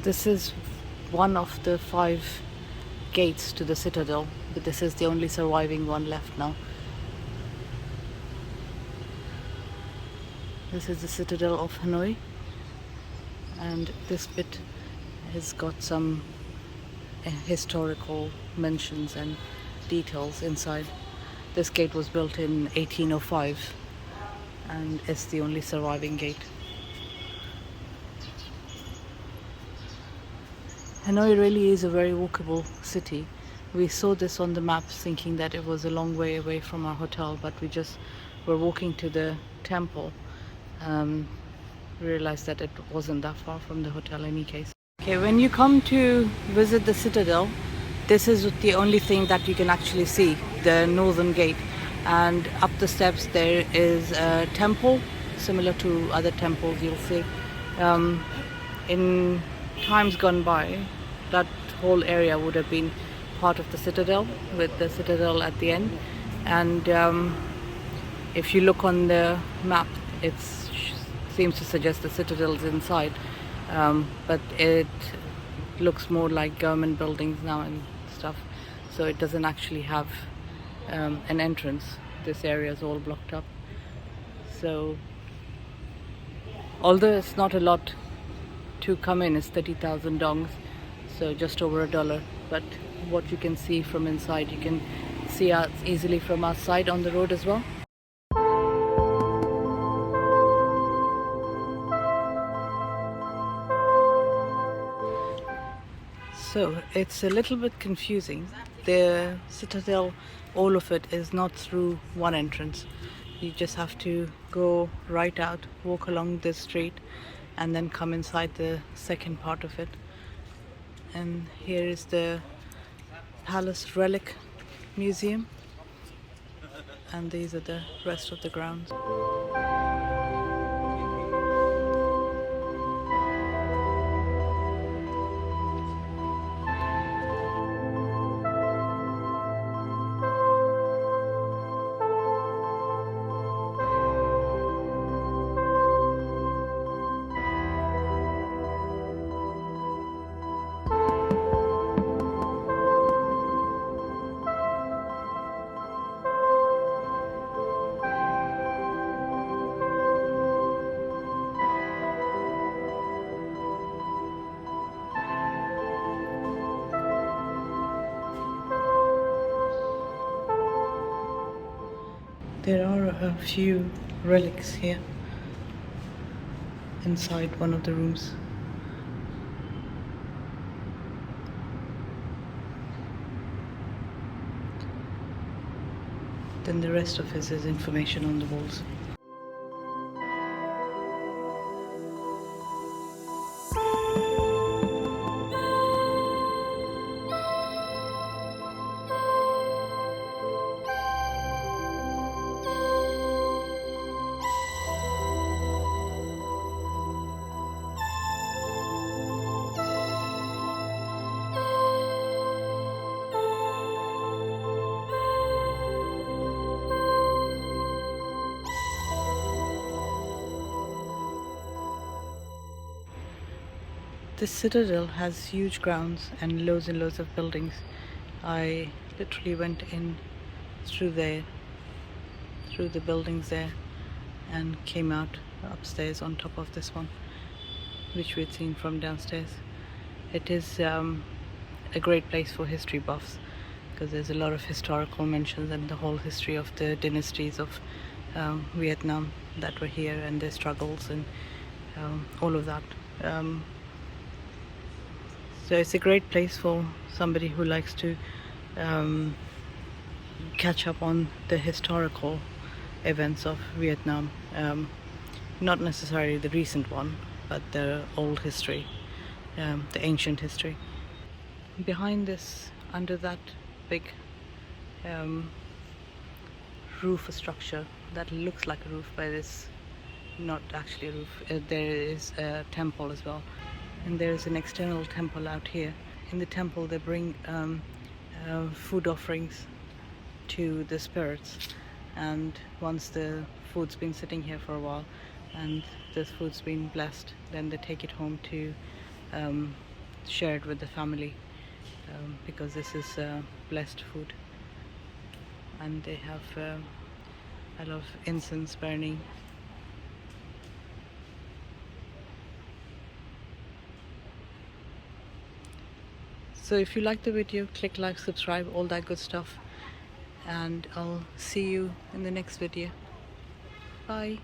This is one of the 5 gates to the citadel, but this is the only surviving one left now. This is the Citadel of Hanoi, and this bit has got some historical mentions and details inside. This gate was built in 1805 and it's the only surviving gate. Hanoi really is a very walkable city. We saw this on the maps thinking that it was a long way away from our hotel, but we just were walking to the temple. Realized that it wasn't that far from the hotel in any case. Okay, when you come to visit the citadel, this is the only thing that you can actually see, the northern gate. And up the steps there is a temple, similar to other temples you'll see. In times gone by, that whole area would have been part of the citadel, with the citadel at the end. And if you look on the map, it seems to suggest the citadel is inside, but it looks more like government buildings now and stuff, so it doesn't actually have an entrance. This area is all blocked up. So although it's not a lot to come in, it's 30,000 dongs, so just over $1. But what you can see from inside, you can see out easily from outside on the road as well. So it's a little bit confusing. The citadel, all of it is not through one entrance. You just have to go right out, walk along this street, and then come inside the second part of it. And here is the Palace Relic Museum, and these are the rest of the grounds. There are a few relics here inside one of the rooms. Then the rest of it is information on the walls. This citadel has huge grounds and loads of buildings. I literally went in through there, through the buildings there, and came out upstairs on top of this one, which we'd seen from downstairs. It is a great place for history buffs, because there's a lot of historical mentions and the whole history of the dynasties of Vietnam that were here, and their struggles and all of that. So it's a great place for somebody who likes to catch up on the historical events of Vietnam. Not necessarily the recent one, but the old history, the ancient history. Behind this, under that big roof structure that looks like a roof, but it's not actually a roof, there is a temple as well. And there's an external temple out here. In the temple they bring food offerings to the spirits, and once the food's been sitting here for a while and this food's been blessed, then they take it home to share it with the family, because this is blessed food. And they have a lot of incense burning. So if you like the video, click like, subscribe, all that good stuff, and I'll see you in the next video. Bye.